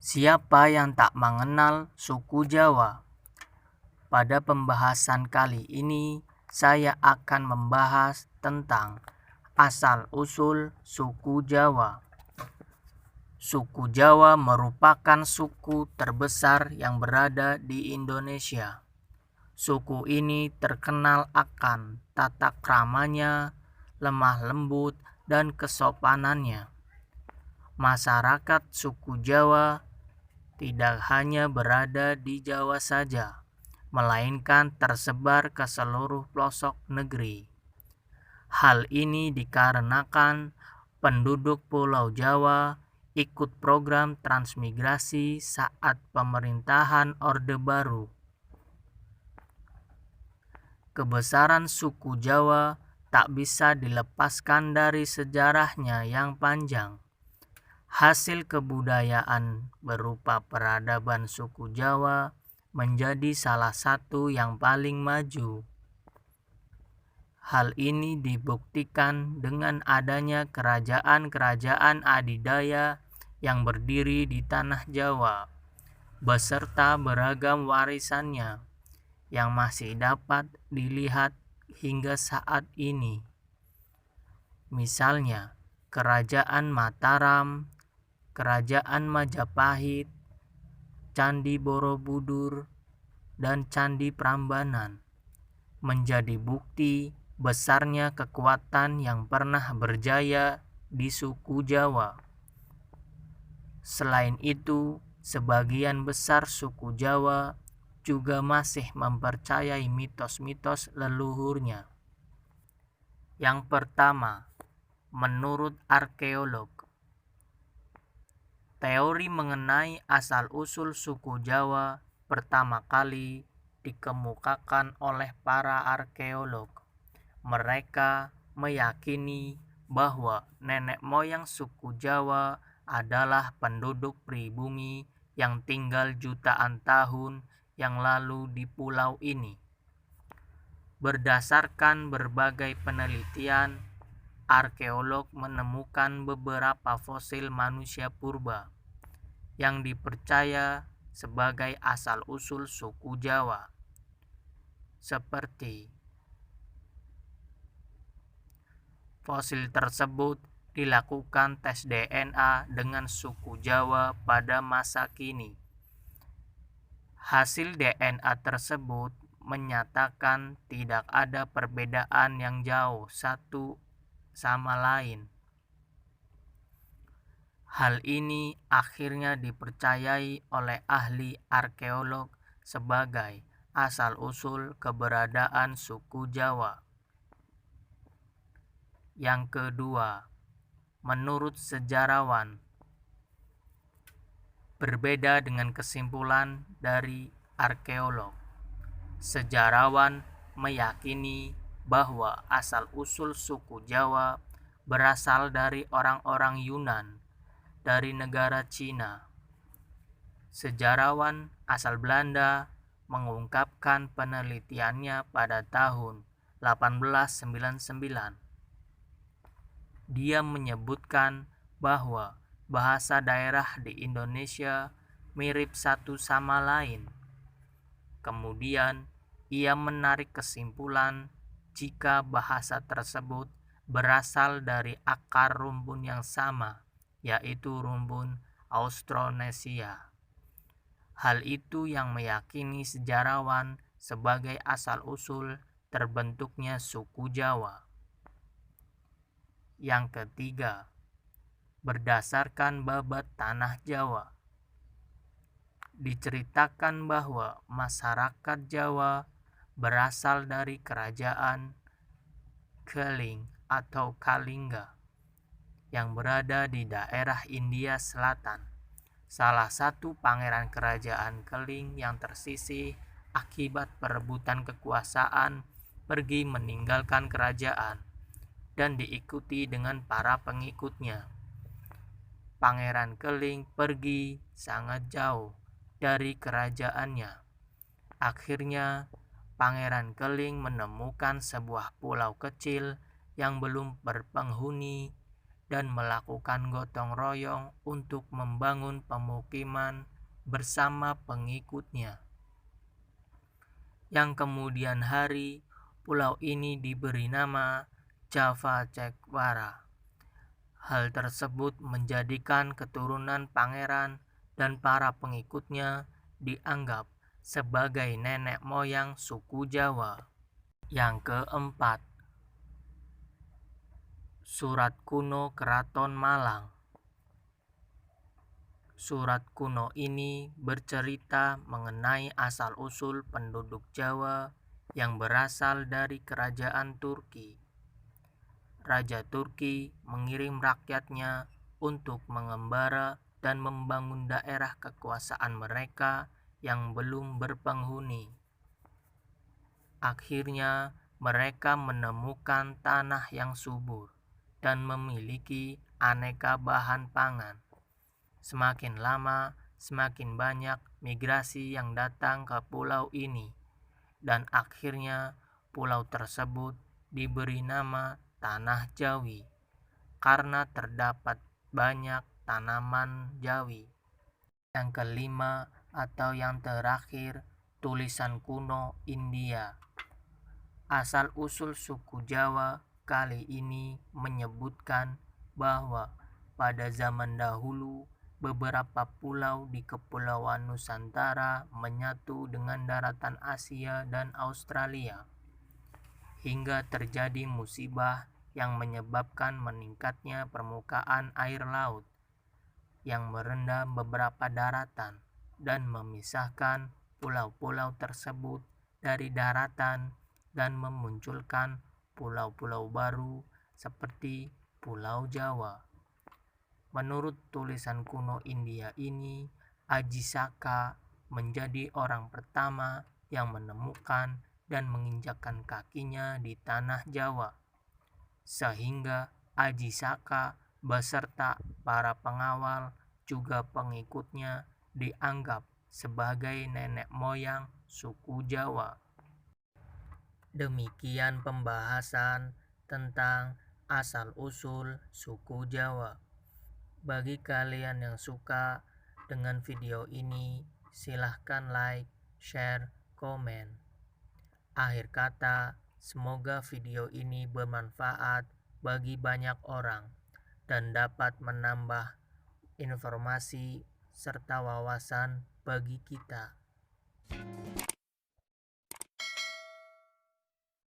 Siapa yang tak mengenal suku Jawa? Pada pembahasan kali ini, saya akan membahas tentang asal-usul suku Jawa. Suku Jawa merupakan suku terbesar yang berada di Indonesia. Suku ini terkenal akan tata kramanya, lemah lembut, dan kesopanannya. Masyarakat suku Jawa tidak hanya berada di Jawa saja, melainkan tersebar ke seluruh pelosok negeri. Hal ini dikarenakan penduduk Pulau Jawa ikut program transmigrasi saat pemerintahan Orde Baru. Kebesaran suku Jawa tak bisa dilepaskan dari sejarahnya yang panjang. Hasil kebudayaan berupa peradaban suku Jawa menjadi salah satu yang paling maju. Hal ini dibuktikan dengan adanya kerajaan-kerajaan adidaya yang berdiri di tanah Jawa, beserta beragam warisannya yang masih dapat dilihat hingga saat ini. Misalnya, Kerajaan Mataram, Kerajaan Majapahit, Candi Borobudur, dan Candi Prambanan menjadi bukti besarnya kekuatan yang pernah berjaya di suku Jawa. Selain itu, sebagian besar suku Jawa juga masih mempercayai mitos-mitos leluhurnya. Yang pertama, menurut arkeolog, teori mengenai asal-usul suku Jawa pertama kali dikemukakan oleh para arkeolog. Mereka meyakini bahwa nenek moyang suku Jawa adalah penduduk pribumi yang tinggal jutaan tahun yang lalu di pulau ini. Berdasarkan berbagai penelitian, arkeolog menemukan beberapa fosil manusia purba yang dipercaya sebagai asal-usul suku Jawa, seperti fosil tersebut dilakukan tes DNA dengan suku Jawa pada masa kini. Hasil DNA tersebut menyatakan tidak ada perbedaan yang jauh satu sama lain. Hal ini akhirnya dipercayai oleh ahli arkeolog sebagai asal-usul keberadaan suku Jawa. Yang kedua, menurut sejarawan, berbeda dengan kesimpulan dari arkeolog. Sejarawan meyakini bahwa asal-usul suku Jawa berasal dari orang-orang Yunan dari negara Cina. Sejarawan asal Belanda mengungkapkan penelitiannya pada tahun 1899. Dia menyebutkan bahwa bahasa daerah di Indonesia mirip satu sama lain. Kemudian, ia menarik kesimpulan jika bahasa tersebut berasal dari akar rumpun yang sama, yaitu rumpun Austronesia. Hal itu yang meyakini sejarawan sebagai asal-usul terbentuknya suku Jawa. Yang ketiga, berdasarkan babat tanah Jawa, diceritakan bahwa masyarakat Jawa berasal dari kerajaan Keling atau Kalingga yang berada di daerah India Selatan. Salah satu pangeran kerajaan Keling yang tersisih akibat perebutan kekuasaan pergi meninggalkan kerajaan dan diikuti dengan para pengikutnya. Pangeran Keling pergi sangat jauh dari kerajaannya. Akhirnya, Pangeran Keling menemukan sebuah pulau kecil yang belum berpenghuni dan melakukan gotong royong untuk membangun pemukiman bersama pengikutnya. Yang kemudian hari, pulau ini diberi nama Java Cekvara. Hal tersebut menjadikan keturunan pangeran dan para pengikutnya dianggap sebagai nenek moyang suku Jawa. Yang keempat, Surat Kuno Keraton Malang. Surat kuno ini bercerita mengenai asal-usul penduduk Jawa yang berasal dari kerajaan Turki. Raja Turki mengirim rakyatnya untuk mengembara dan membangun daerah kekuasaan mereka yang belum berpenghuni. Akhirnya, mereka menemukan tanah yang subur dan memiliki aneka bahan pangan. Semakin lama, semakin banyak migrasi yang datang ke pulau ini, dan akhirnya pulau tersebut diberi nama Tanah Jawi karena terdapat banyak tanaman Jawi. Yang kelima atau yang terakhir, tulisan kuno India. Asal-usul suku Jawa kali ini menyebutkan bahwa pada zaman dahulu beberapa pulau di Kepulauan Nusantara menyatu dengan daratan Asia dan Australia, hingga terjadi musibah yang menyebabkan meningkatnya permukaan air laut yang merendam beberapa daratan dan memisahkan pulau-pulau tersebut dari daratan dan memunculkan pulau-pulau baru seperti Pulau Jawa. Menurut tulisan kuno India ini, Aji Saka menjadi orang pertama yang menemukan dan menginjakkan kakinya di tanah Jawa, sehingga Aji Saka beserta para pengawal juga pengikutnya dianggap sebagai nenek moyang suku Jawa. Demikian pembahasan tentang asal-usul suku Jawa. Bagi kalian yang suka dengan video ini, silahkan like, share, komen. Akhir kata, semoga video ini bermanfaat bagi banyak orang dan dapat menambah informasi serta wawasan bagi kita.